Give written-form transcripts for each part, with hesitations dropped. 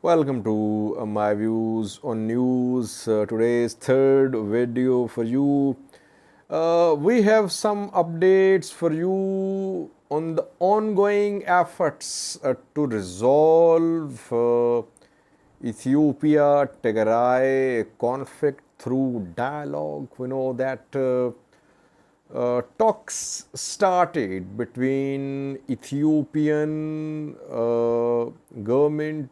Welcome to my views on news. Today's third video for you. We have some updates for you on the ongoing efforts to resolve Ethiopia Tigray conflict through dialogue. We know that talks started between Ethiopian government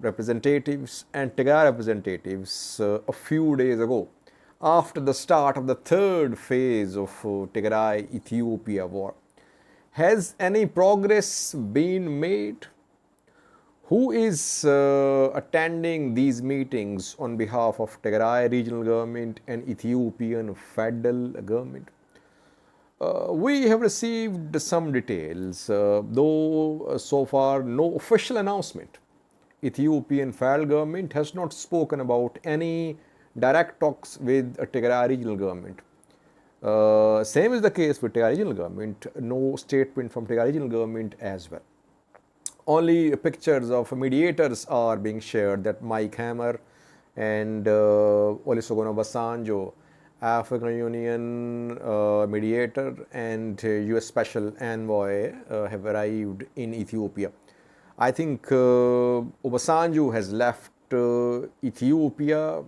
representatives and Tigray representatives a few days ago, after the start of the third phase of Tigray-Ethiopia war. Has any progress been made? Who is attending these meetings on behalf of Tigray regional government and Ethiopian federal government? We have received some details, though so far no official announcement. Ethiopian federal government has not spoken about any direct talks with Tigray regional government. Same is the case with Tigray regional government. No statement from Tigray regional government as well. Only pictures of mediators are being shared, that Mike Hammer and Olusegun Obasanjo, African Union mediator, and US Special Envoy have arrived in Ethiopia. I think Obasanjo has left Ethiopia.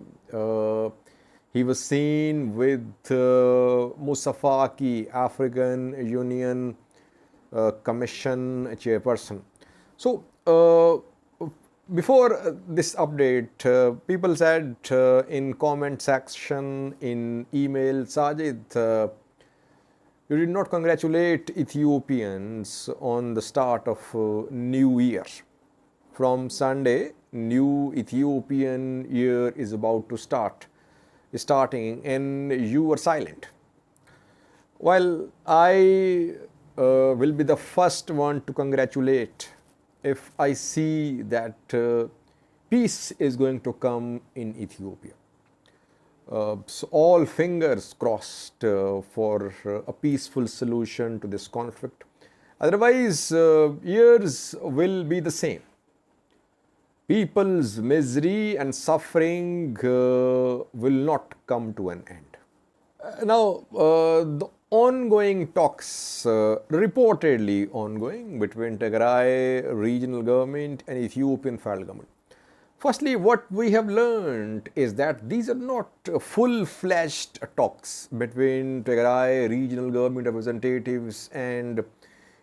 He was seen with Moussa Faki, African Union Commission chairperson. So, before this update, people said in comment section, in email, Sajid, you did not congratulate Ethiopians on the start of New Year. From Sunday, new Ethiopian year is about to starting, and you were silent. While I will be the first one to congratulate if I see that peace is going to come in Ethiopia. So all fingers crossed for a peaceful solution to this conflict. Otherwise, years will be the same. People's misery and suffering will not come to an end. Now, the ongoing talks, reportedly ongoing, between Tigray regional government and Ethiopian federal government. Firstly, what we have learned is that these are not full-fledged talks between Tigray regional government representatives and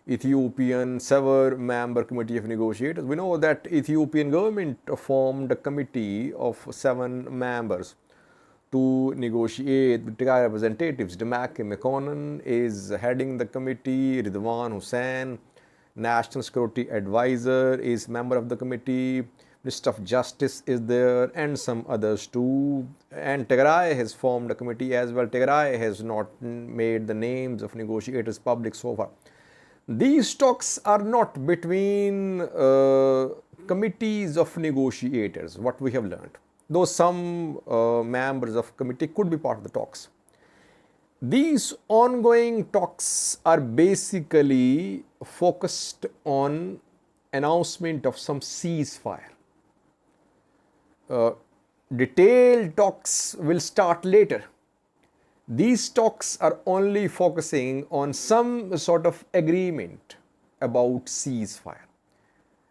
Ethiopian seven-member committee of negotiators. We know that Ethiopian government formed a committee of 7 members to negotiate with Tigray representatives. Demake Mekonnen is heading the committee. Ridwan Hussein, National Security Advisor, is member of the committee. Minister of Justice is there, and some others too. And Tigray has formed a committee as well. Tigray has not made the names of negotiators public so far. These talks are not between committees of negotiators, what we have learned, though some members of committee could be part of the talks. These ongoing talks are basically focused on announcement of some ceasefire. Detailed talks will start later. These talks are only focusing on some sort of agreement about ceasefire.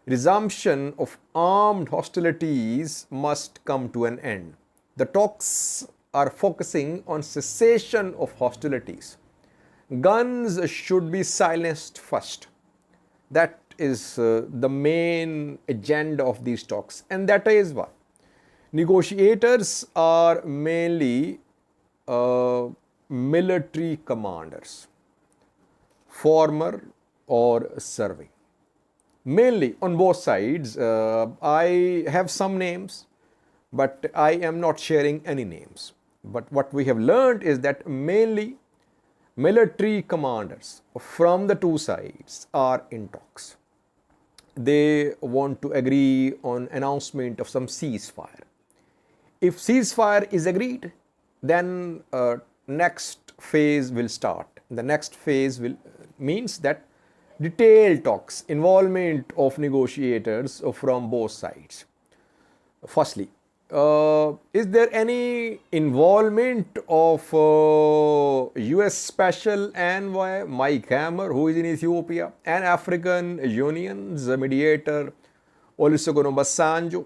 Resumption of armed hostilities must come to an end. The talks are focusing on cessation of hostilities. Guns should be silenced first. That is the main agenda of these talks, and that is why negotiators are mainly military commanders, former or serving. Mainly on both sides. I have some names, but I am not sharing any names. But what we have learned is that mainly military commanders from the two sides are in talks. They want to agree on announcement of some ceasefire. If ceasefire is agreed, then next phase will start. The next phase means that detailed talks, involvement of negotiators from both sides. Firstly, is there any involvement of US Special Envoy Mike Hammer, who is in Ethiopia, and African Union's mediator Olusegun Obasanjo?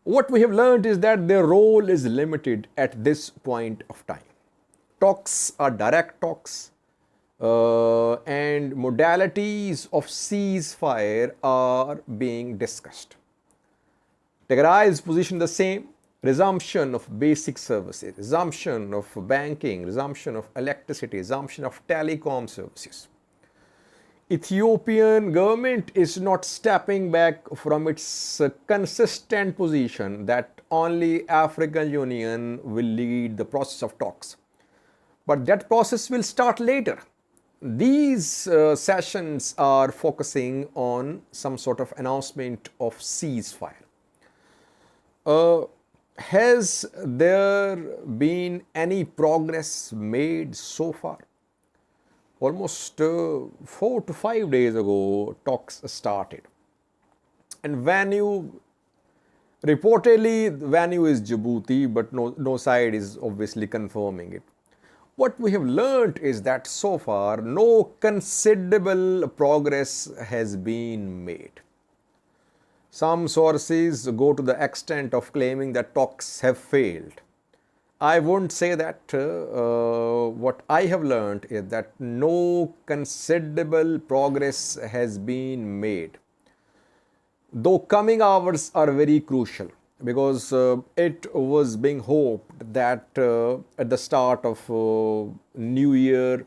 What we have learned is that their role is limited at this point of time. Talks are direct talks, and modalities of ceasefire are being discussed. Tigray's position the same: resumption of basic services, resumption of banking, resumption of electricity, resumption of telecom services. Ethiopian government is not stepping back from its consistent position that only African Union will lead the process of talks. But that process will start later. These sessions are focusing on some sort of announcement of ceasefire. Has there been any progress made so far? Almost 4 to 5 days ago, talks started. And venue, reportedly, the venue is Djibouti, but no side is obviously confirming it. What we have learnt is that so far, no considerable progress has been made. Some sources go to the extent of claiming that talks have failed. I won't say that. What I have learned is that no considerable progress has been made. Though coming hours are very crucial, because it was being hoped that at the start of New Year,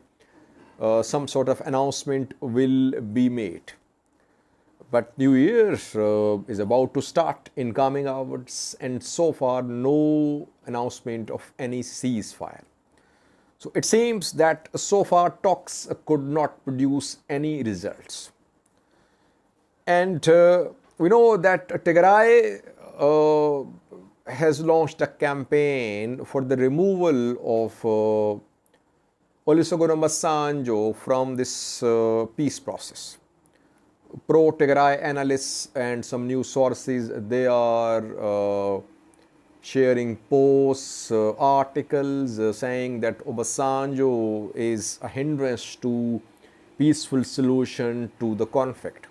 some sort of announcement will be made. But New Year is about to start in coming hours, and so far no announcement of any ceasefire. So it seems that so far talks could not produce any results. And we know that Tigray has launched a campaign for the removal of Olusegun Obasanjo from this peace process. Pro-Tigray analysts and some news sources, they are sharing posts, articles saying that Obasanjo is a hindrance to peaceful solution to the conflict.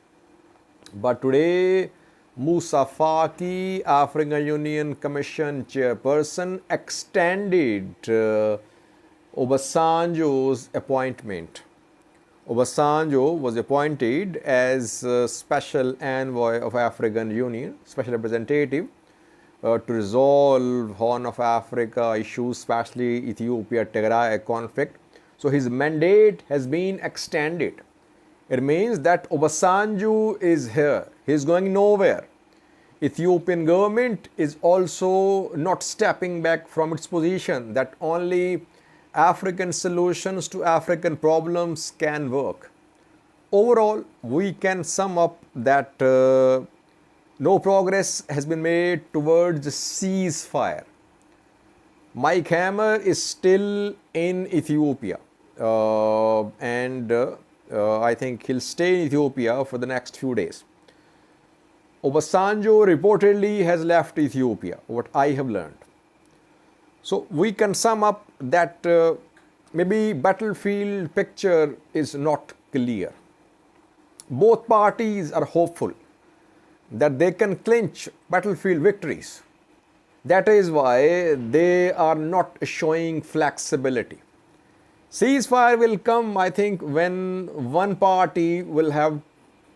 But today, Musa Faki, African Union Commission chairperson, extended Obasanjo's appointment. Obasanjo was appointed as Special Envoy of African Union, Special Representative, to resolve Horn of Africa issues, especially Ethiopia-Tigray conflict. So his mandate has been extended. It means that Obasanjo is here. He is going nowhere. Ethiopian government is also not stepping back from its position that only African solutions to African problems can work. Overall, we can sum up that no progress has been made towards ceasefire. Mike Hammer is still in Ethiopia, and I think he'll stay in Ethiopia for the next few days. Obasanjo reportedly has left Ethiopia, what I have learned. So we can sum up that maybe battlefield picture is not clear. Both parties are hopeful that they can clinch battlefield victories. That is why they are not showing flexibility. Ceasefire will come, I think, when one party will have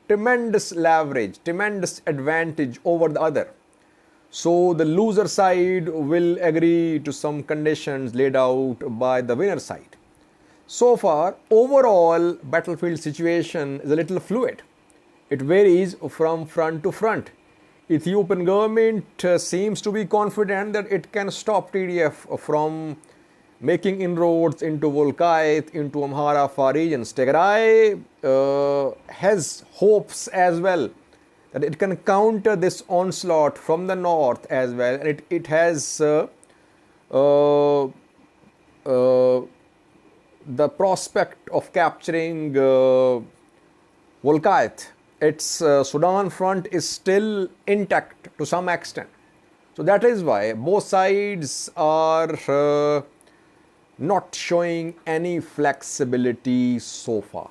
tremendous leverage, tremendous advantage over the other. So the loser side will agree to some conditions laid out by the winner side. So far, overall battlefield situation is a little fluid. It varies from front to front. Ethiopian government seems to be confident that it can stop TDF from making inroads into Volkite, into Amhara Afar regions. Tigray has hopes as well that it can counter this onslaught from the north as well, and it has the prospect of capturing Volkite. Its Sudan front is still intact to some extent. So that is why both sides are not showing any flexibility so far.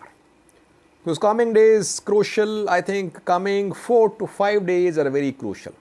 Because coming days crucial, I think coming 4 to 5 days are very crucial.